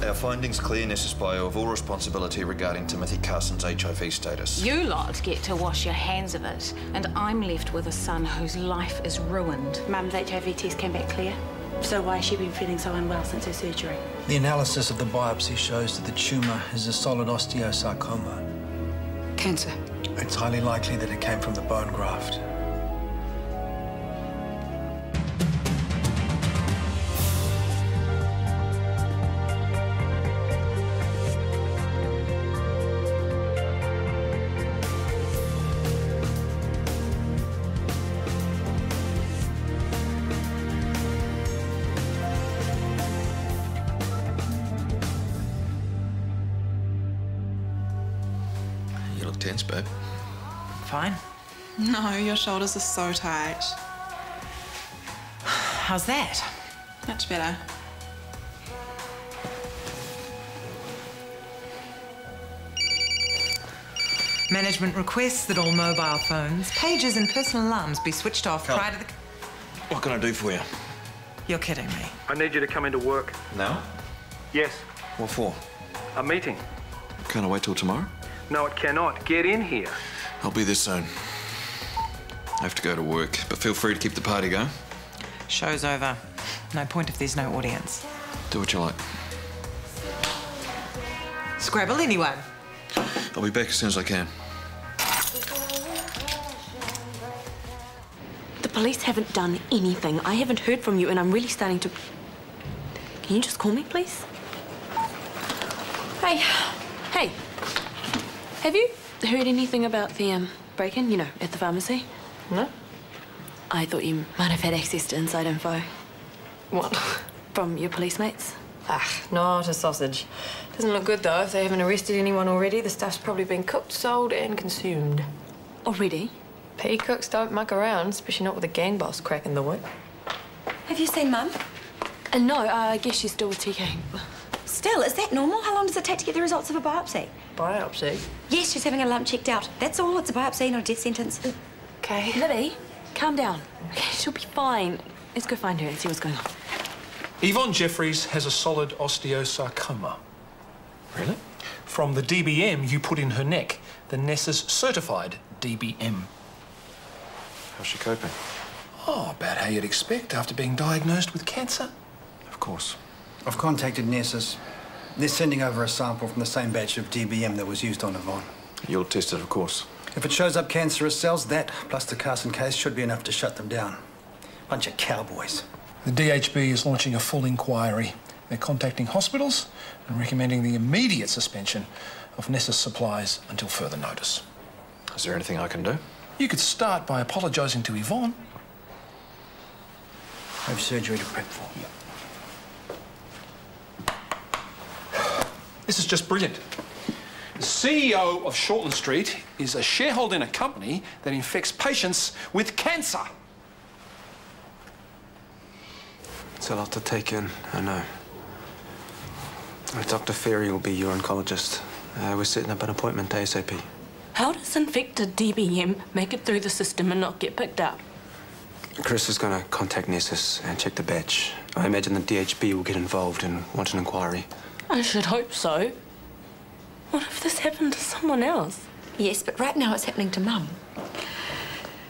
Our findings clear Mrs. Bio of all responsibility regarding Timothy Carson's HIV status. You lot get to wash your hands of it, and I'm left with a son whose life is ruined. Mum's HIV test came back clear. So why has she been feeling so unwell since her surgery? The analysis of the biopsy shows that the tumour is a solid osteosarcoma. Cancer. It's highly likely that it came from the bone graft. You look tense, babe. Fine. No, your shoulders are so tight. How's that? Much better. Management requests that all mobile phones, pagers and personal alarms be switched off prior to the... What can I do for you? You're kidding me. I need you to come into work. Now? Yes, What for? a meeting. Can't I wait till tomorrow? No, it cannot. Get in here. I'll be there soon. I have to go to work, but feel free to keep the party going. Show's over. No point if there's no audience. Do what you like. Scrabble, anyone? I'll be back as soon as I can. The police haven't done anything. I haven't heard from you, and I'm really starting to... Can you just call me, please? Hey. Hey. Have you heard anything about the break-in, you know, at the pharmacy? No? I thought you might have had access to inside info. What? From your police mates. Ah, not a sausage. Doesn't look good, though. If they haven't arrested anyone already, the stuff's probably been cooked, sold and consumed. Already? Pea cooks don't muck around, especially not with a gang boss cracking the whip. Have you seen Mum? No, I guess she's still with TK. Still, is that normal? How long does it take to get the results of a biopsy? Biopsy? Yes, she's having a lump checked out. That's all. It's a biopsy, not a death sentence. Okay. Libby, calm down. Okay, she'll be fine. Let's go find her and see what's going on. Yvonne Jeffries has a solid osteosarcoma. Really? From the DBM you put in her neck, the Nessus certified DBM. How's she coping? Oh, about how you'd expect after being diagnosed with cancer. Of course. I've contacted Nessus. They're sending over a sample from the same batch of DBM that was used on Yvonne. You'll test it, of course. If it shows up cancerous cells, that, plus the Carson case, should be enough to shut them down. Bunch of cowboys. The DHB is launching a full inquiry. They're contacting hospitals and recommending the immediate suspension of Nessus supplies until further notice. Is there anything I can do? You could start by apologising to Yvonne. I have surgery to prep for. This is just brilliant. The CEO of Shortland Street is a shareholder in a company that infects patients with cancer. It's a lot to take in, I know. Dr. Ferry will be your oncologist. We're setting up an appointment ASAP. How does infected DBM make it through the system and not get picked up? Chris is going to contact Nessus and check the batch. I imagine the DHB will get involved and want an inquiry. I should hope so. What if this happened to someone else? Yes, but right now it's happening to Mum.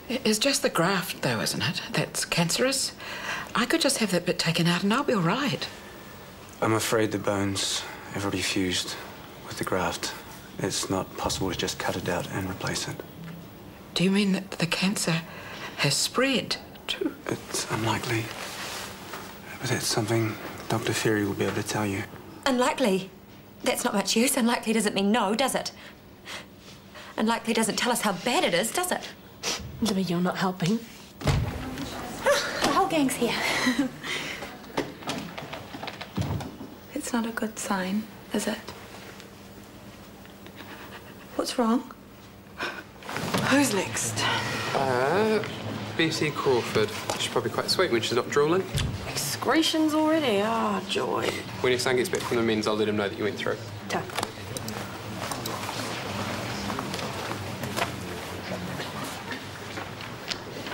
It's just the graft, though, isn't it? That's cancerous. I could just have that bit taken out and I'll be all right. I'm afraid the bones have already fused with the graft. It's not possible to just cut it out and replace it. Do you mean that the cancer has spread too? It's unlikely. But that's something Dr. Ferry will be able to tell you. Unlikely. That's not much use. Unlikely doesn't mean no, does it? Unlikely doesn't tell us how bad it is, does it? Libby, you're not helping. The whole gang's here. It's not a good sign, is it? What's wrong? Who's next? BC Crawford. She's probably quite sweet when she's not drooling. Excretions already? Ah, joy. When your son gets back from the men's, I'll let him know that you went through. Ta.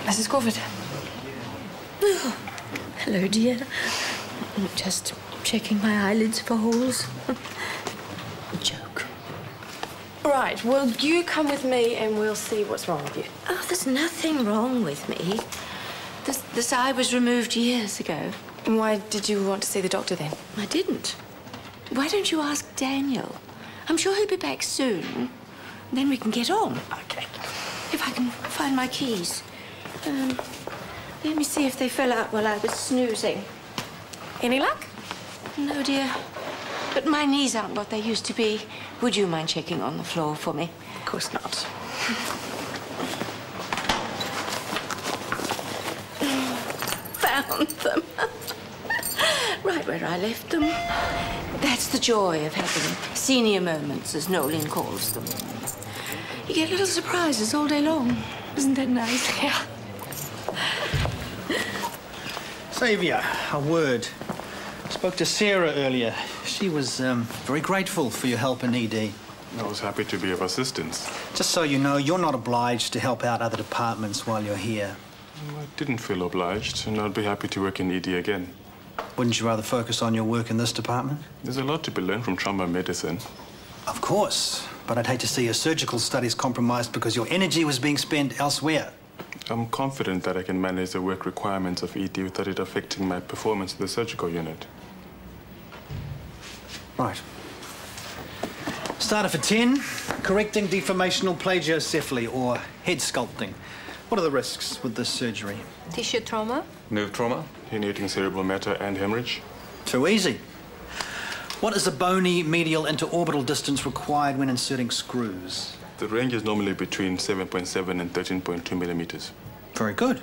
Mrs. Crawford. Oh, hello, dear. Just checking my eyelids for holes. Joke. Right, well, you come with me and we'll see what's wrong with you. Oh, there's nothing wrong with me. This eye was removed years ago. And why did you want to see the doctor then? I didn't. Why don't you ask Daniel? I'm sure he'll be back soon. Then we can get on. Okay. If I can find my keys. Let me see if they fell out while I was snoozing. Any luck? No, dear. But my knees aren't what they used to be. Would you mind checking on the floor for me? Of course not. Found them. Right where I left them. That's the joy of having senior moments, as Nolan calls them. You get little surprises all day long. Isn't that nice? Yeah. Xavier, a word. Spoke to Sarah earlier. She was very grateful for your help in ED. I was happy to be of assistance. Just so you know, you're not obliged to help out other departments while you're here. I didn't feel obliged, and I'd be happy to work in ED again. Wouldn't you rather focus on your work in this department? There's a lot to be learned from trauma medicine. Of course, but I'd hate to see your surgical studies compromised because your energy was being spent elsewhere. I'm confident that I can manage the work requirements of ED without it affecting my performance in the surgical unit. Right. Starter for 10, correcting deformational plagiocephaly or head sculpting. What are the risks with this surgery? Tissue trauma? Nerve trauma, herniating cerebral matter and hemorrhage. Too easy. What is the bony medial interorbital distance required when inserting screws? The range is normally between 7.7 and 13.2 millimeters. Very good.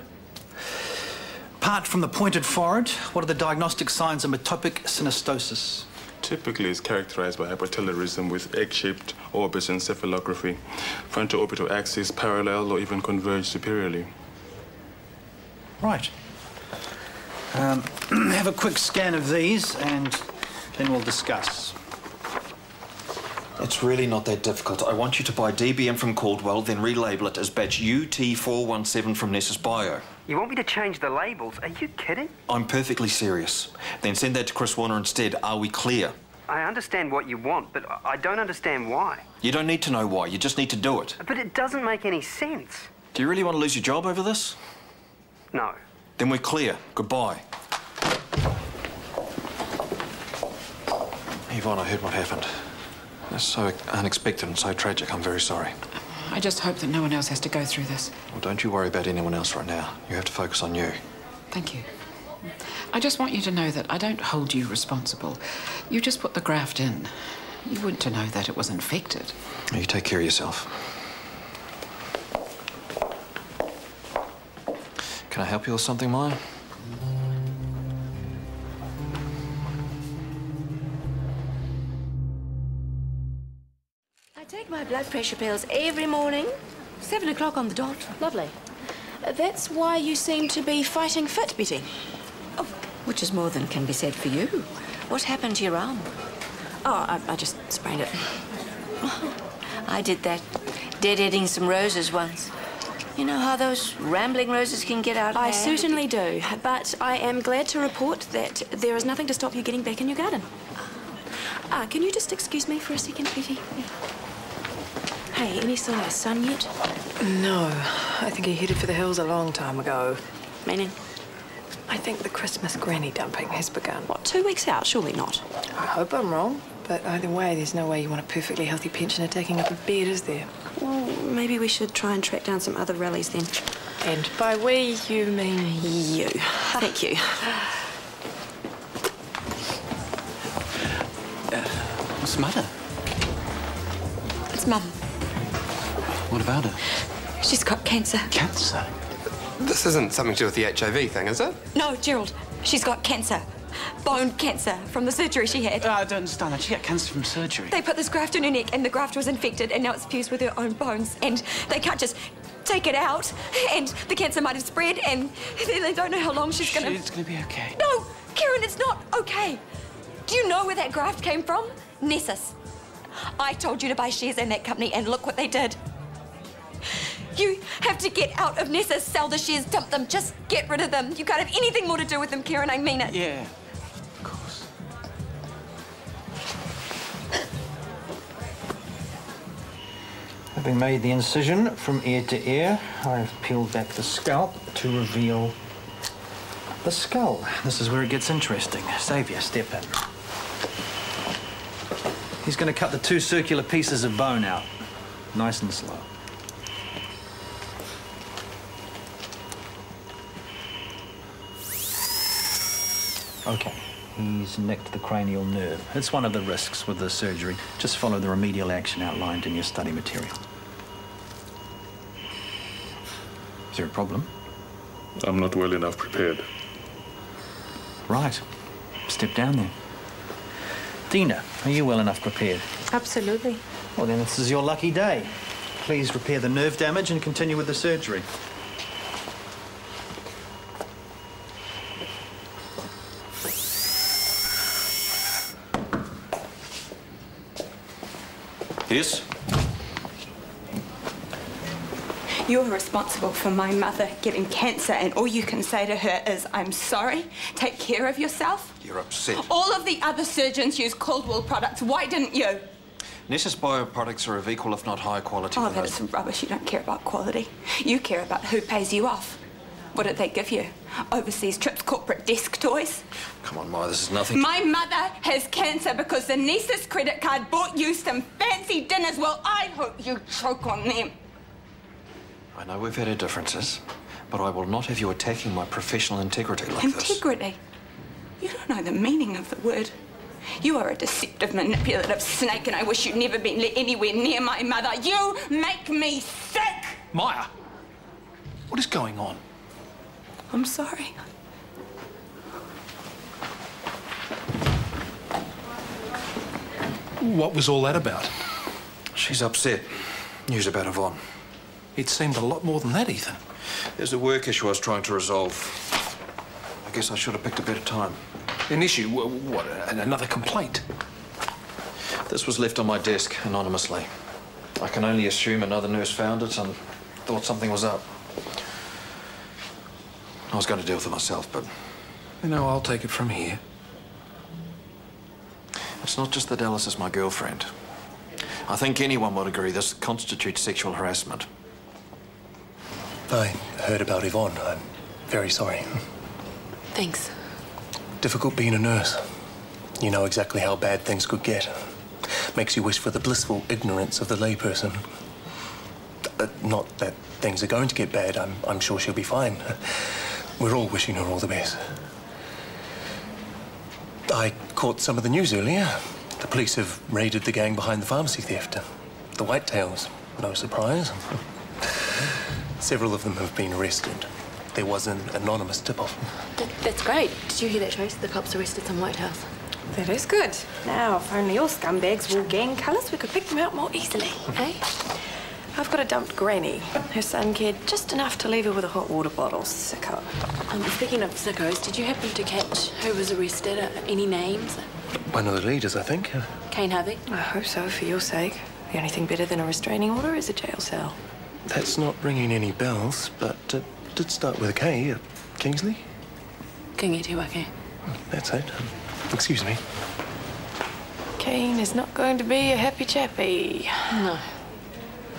Apart from the pointed forehead, what are the diagnostic signs of metopic synostosis? Typically, it's characterized by hypotelorism with egg-shaped orbits encephalography, frontal-orbital axis parallel or even converged superiorly. Right. Have a quick scan of these and then we'll discuss. It's really not that difficult. I want you to buy DBM from Caldwell, then relabel it as batch UT417 from Nessus Bio. You want me to change the labels? Are you kidding? I'm perfectly serious. Then send that to Chris Warner instead. Are we clear? I understand what you want, but I don't understand why. You don't need to know why. You just need to do it. But it doesn't make any sense. Do you really want to lose your job over this? No. Then we're clear. Goodbye. Yvonne, I heard what happened. It's so unexpected and so tragic. I'm very sorry. I just hope that no one else has to go through this. Well, don't you worry about anyone else right now. You have to focus on you. Thank you. I just want you to know that I don't hold you responsible. You just put the graft in. You weren't to know that it was infected. You take care of yourself. Can I help you with something, Maya? I take my blood pressure pills every morning. 7 o'clock on the dot. Lovely. That's why you seem to be fighting fit, Betty. Oh, which is more than can be said for you. What happened to your arm? Oh, I just sprained it. I did that, deadheading some roses once. You know how those rambling roses can get out of I hand? certainly do, but I am glad to report that there is nothing to stop you getting back in your garden. Can you just excuse me for a second, Betty? Hey, any sign of the sun yet? No, I think he headed for the hills a long time ago. Meaning? I think the Christmas granny dumping has begun. What, 2 weeks out? Surely not. I hope I'm wrong, but either way, there's no way you want a perfectly healthy pensioner taking up a bed, is there? Well, maybe we should try and track down some other rallies then. And by we, you mean you. Thank you. What's the matter? It's Mum. What about her? She's got cancer. Cancer? This isn't something to do with the HIV thing, is it? No, Gerald. She's got cancer. Bone cancer from the surgery she had. I don't understand that. She got cancer from surgery. They put this graft in her neck and the graft was infected and now it's fused with her own bones. And they can't just take it out and the cancer might have spread and they don't know how long she's gonna... It's gonna be okay. No, Kieran, it's not okay. Do you know where that graft came from? Nessus. I told you to buy shares in that company and look what they did. You have to get out of Nessus, sell the shares, dump them, just get rid of them. You can't have anything more to do with them, Kieran, I mean it. Yeah, of Having made the incision from ear to ear, I've peeled back the scalp to reveal the skull. This is where it gets interesting. Xavier, step in. He's going to cut the 2 circular pieces of bone out, nice and slow. Okay, he's nicked the cranial nerve. It's one of the risks with the surgery. Just follow the remedial action outlined in your study material. Is there a problem? I'm not well enough prepared. Right. Step down then. Dina, are you well enough prepared? Absolutely. Well, then this is your lucky day. Please repair the nerve damage and continue with the surgery. Yes? You're responsible for my mother getting cancer, and all you can say to her is, I'm sorry, take care of yourself. You're upset. All of the other surgeons use Caldwell products. Why didn't you? Nessus bioproducts are of equal, if not high quality. Oh, that is rubbish. You don't care about quality. You care about who pays you off. What did they give you? Overseas trips, corporate desk toys? Come on, Maya, this is nothing. My mother has cancer because the Nessus credit card bought you some fancy dinners. Well, I hope you choke on them. I know we've had our differences, but I will not have you attacking my professional integrity like this. Integrity? You don't know the meaning of the word. You are a deceptive, manipulative snake, and I wish you'd never been let anywhere near my mother. You make me sick! Maya, what is going on? I'm sorry. What was all that about? She's upset. News about Yvonne. It seemed a lot more than that, Ethan. There's a work issue I was trying to resolve. I guess I should have picked a better time. An issue? What, another complaint? This was left on my desk anonymously. I can only assume another nurse found it and thought something was up. I was going to deal with it myself, but... You know, I'll take it from here. It's not just that Alice is my girlfriend. I think anyone would agree this constitutes sexual harassment. I heard about Yvonne. I'm very sorry. Thanks. Difficult being a nurse. You know exactly how bad things could get. Makes you wish for the blissful ignorance of the layperson. Not that things are going to get bad. I'm sure she'll be fine. We're all wishing her all the best. I caught some of the news earlier. The police have raided the gang behind the pharmacy theft. The Whitetails. No surprise. Several of them have been arrested. There was an anonymous tip-off. That's great. Did you hear that, Trace? The cops arrested some Whitehouse. That is good. Now, if only all scumbags wore gang colours, we could pick them out more easily. Eh? I've got a dumped granny. Her son cared just enough to leave her with a hot water bottle. Sicko. Speaking of sickos, did you happen to catch who was arrested? Any names? One of the leaders, I think. Kane Harvey? I hope so, for your sake. The only thing better than a restraining order is a jail cell. That's not ringing any bells, but it did start with a K. Kingsley? Kingetiwake. That's it. Excuse me. Kane is not going to be a happy chappy. No.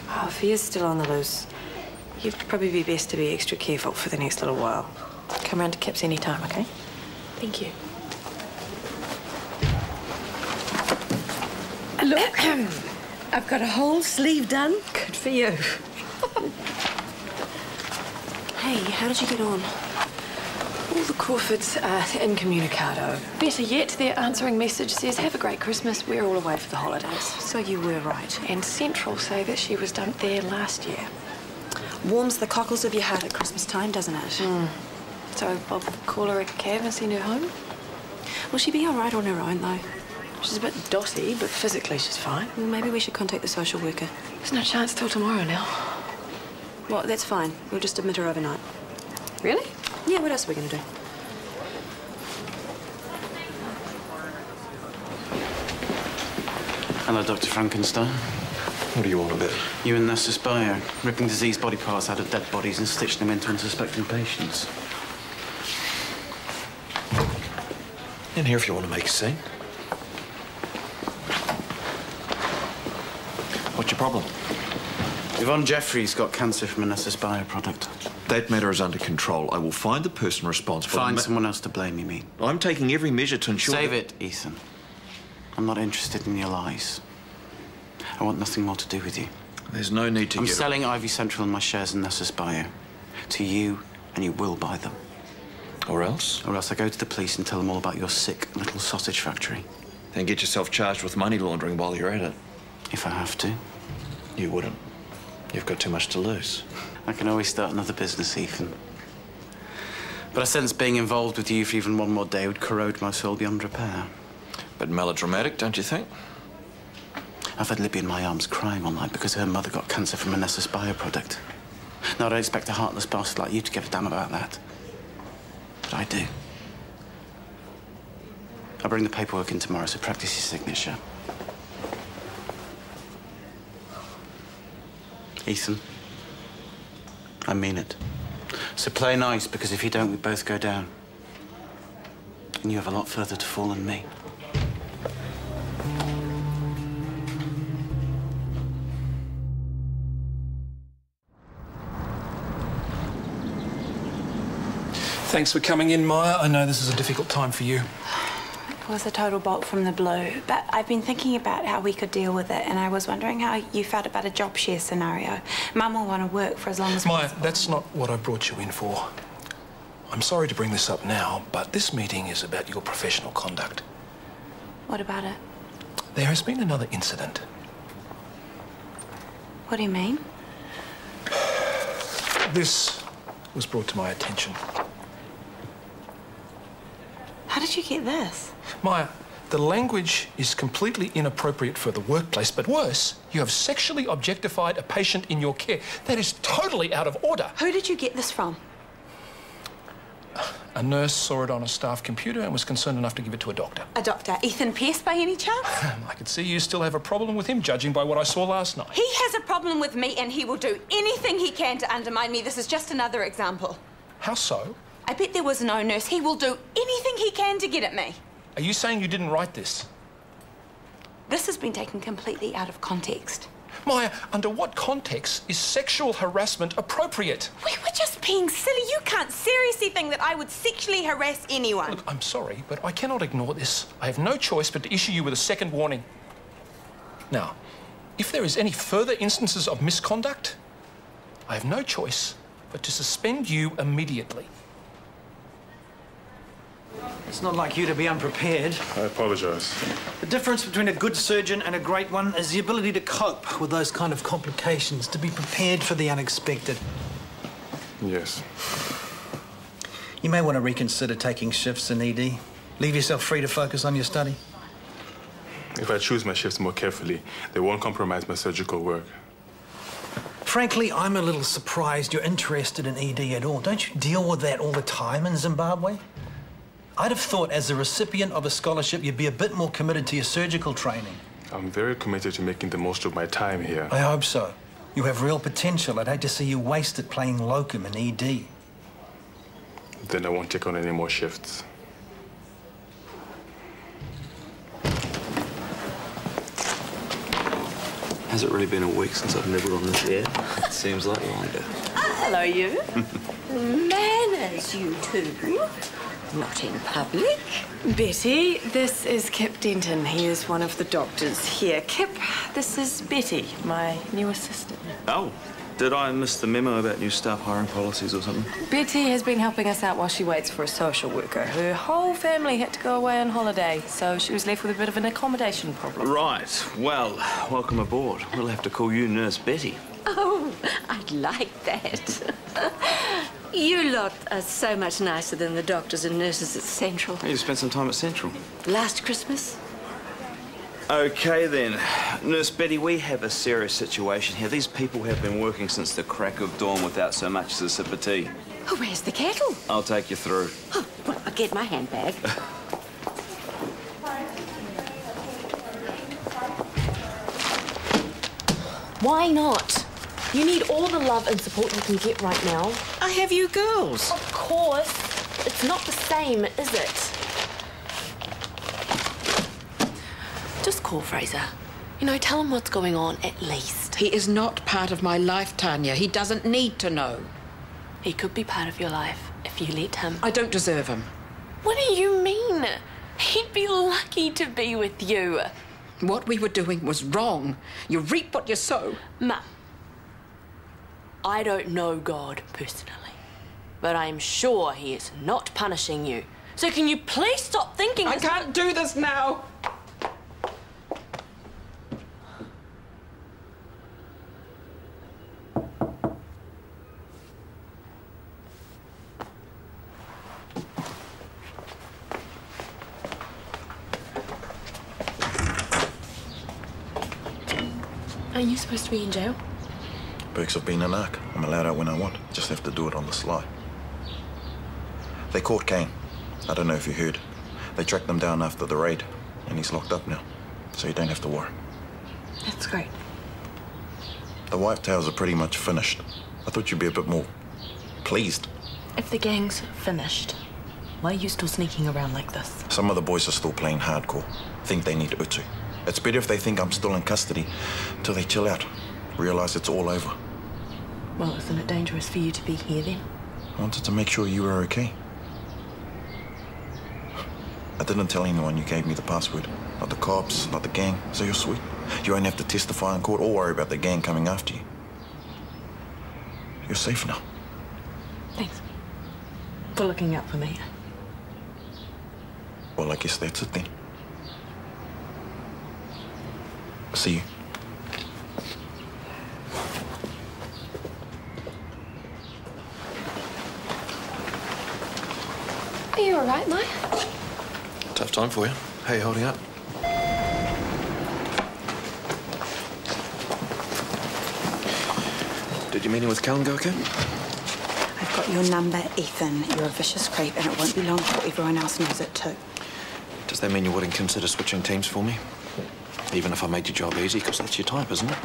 Oh, if he is still on the loose, you'd probably be best to be extra careful for the next little while. Come round to Kip's any time, okay? Thank you. Look, I've got a whole sleeve done. Good for you. Hey, how did you get on? All the Crawfords are incommunicado. Better yet, their answering message says, have a great Christmas, we're all away for the holidays. So you were right. And Central say that she was dumped there last year. Warms the cockles of your heart at Christmas time, doesn't it? So Bob call her a cab and send her home? Will she be all right on her own, though? She's a bit dotty, but physically she's fine. Well, maybe we should contact the social worker. There's no chance till tomorrow now. Well, that's fine. We'll just admit her overnight. Really? Yeah, what else are we going to do? Hello, Dr. Frankenstein. What do you want about? You and Nessus Bio, ripping diseased body parts out of dead bodies and stitching them into unsuspecting patients. In here if you want to make a scene. What's your problem? Yvonne Jeffries got cancer from an SSBio product. That matter is under control. I will find the person responsible. Find someone else to blame, you mean? I'm taking every measure to ensure... Save it, Ethan. I'm not interested in your lies. I want nothing more to do with you. There's no need to I'm selling Ivy Central and my shares in SSBio to you, and you will buy them. Or else? Or else I go to the police and tell them all about your sick little sausage factory. Then get yourself charged with money laundering while you're at it. If I have to. You wouldn't. You've got too much to lose. I can always start another business, Ethan. But I sense being involved with you for even one more day would corrode my soul beyond repair. But melodramatic, don't you think? I've had Libby in my arms crying all night because her mother got cancer from an SSBio product. Now, I don't expect a heartless bastard like you to give a damn about that. But I do. I'll bring the paperwork in tomorrow, so practice your signature. Ethan, I mean it. So play nice, because if you don't, we both go down. And you have a lot further to fall than me. Thanks for coming in, Maya. I know this is a difficult time for you. It was a total bolt from the blue, but I've been thinking about how we could deal with it, and I was wondering how you felt about a job share scenario. Mum will want to work for as long as Maya, possible. that's not what I brought you in for. I'm sorry to bring this up now, but this meeting is about your professional conduct. What about it? There has been another incident. What do you mean? This was brought to my attention. How did you get this? Maya, the language is completely inappropriate for the workplace, but worse, you have sexually objectified a patient in your care. That is totally out of order. Who did you get this from? A nurse saw it on a staff computer and was concerned enough to give it to a doctor. A doctor? Ethan Pierce, by any chance? I could see you still have a problem with him, judging by what I saw last night. He has a problem with me, and he will do anything he can to undermine me. This is just another example. How so? I bet there was no nurse. He will do anything he can to get at me. Are you saying you didn't write this? This has been taken completely out of context. Maya, under what context is sexual harassment appropriate? We were just being silly. You can't seriously think that I would sexually harass anyone. Look, I'm sorry, but I cannot ignore this. I have no choice but to issue you with a second warning. Now, if there is any further instances of misconduct, I have no choice but to suspend you immediately. It's not like you to be unprepared. I apologize. The difference between a good surgeon and a great one is the ability to cope with those kind of complications, to be prepared for the unexpected. Yes. You may want to reconsider taking shifts in ED. Leave yourself free to focus on your study. If I choose my shifts more carefully, they won't compromise my surgical work. Frankly, I'm a little surprised you're interested in ED at all. Don't you deal with that all the time in Zimbabwe? I'd have thought as a recipient of a scholarship, you'd be a bit more committed to your surgical training. I'm very committed to making the most of my time here. I hope so. You have real potential. I'd hate to see you waste it playing locum in ED. Then I won't take on any more shifts. Has it really been a week since I've nibbled on this air? It seems like longer. Hello, you. Manners, you two. Not in public. Betty, this is Kip Denton. He is one of the doctors here. Kip, this is Betty, my new assistant. Oh, did I miss the memo about new staff hiring policies or something? Betty has been helping us out while she waits for a social worker. Her whole family had to go away on holiday, so she was left with a bit of an accommodation problem. Right. Well, welcome aboard. We'll have to call you Nurse Betty. Oh, I'd like that. You lot are so much nicer than the doctors and nurses at Central. You spent some time at Central. Last Christmas? Okay, then. Nurse Betty, we have a serious situation here. These people have been working since the crack of dawn without so much as a sip of tea. Oh, where's the kettle? I'll take you through. Oh, well, I'll get my handbag. Why not? You need all the love and support you can get right now. I have you girls. Of course. It's not the same, is it? Just call Fraser. You know, tell him what's going on at least. He is not part of my life, Tanya. He doesn't need to know. He could be part of your life if you let him. I don't deserve him. What do you mean? He'd be lucky to be with you. What we were doing was wrong. You reap what you sow. Mum, I don't know God personally, but I'm sure he is not punishing you. So can you please stop thinking I can't do this now. Aren't you supposed to be in jail? Perks of being a narc. I'm allowed out when I want. Just have to do it on the sly. They caught Kane. I don't know if you heard. They tracked them down after the raid, and he's locked up now. So you don't have to worry. That's great. The wife tales are pretty much finished. I thought you'd be a bit more pleased. If the gang's finished, why are you still sneaking around like this? Some of the boys are still playing hardcore. Think they need Utu. It's better if they think I'm still in custody till they chill out. Realize it's all over. Well, isn't it dangerous for you to be here then? I wanted to make sure you were okay. I didn't tell anyone you gave me the password. Not the cops, not the gang, so you're sweet. You won't have to testify in court or worry about the gang coming after you. You're safe now. Thanks. For looking out for me. Well, I guess that's it then. See you. Are you all right, Maya? Tough time for you. How are you holding up? Did your meeting with Callan go okay? I've got your number, Ethan. You're a vicious creep, and it won't be long before everyone else knows it too. Does that mean you wouldn't consider switching teams for me? Even if I made your job easy, because that's your type, isn't it?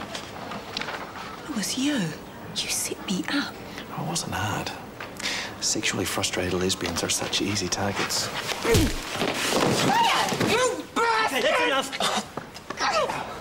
It was you. You set me up. Oh, it wasn't hard. Sexually frustrated lesbians are such easy targets. Maya! You bastard! Okay, that's enough.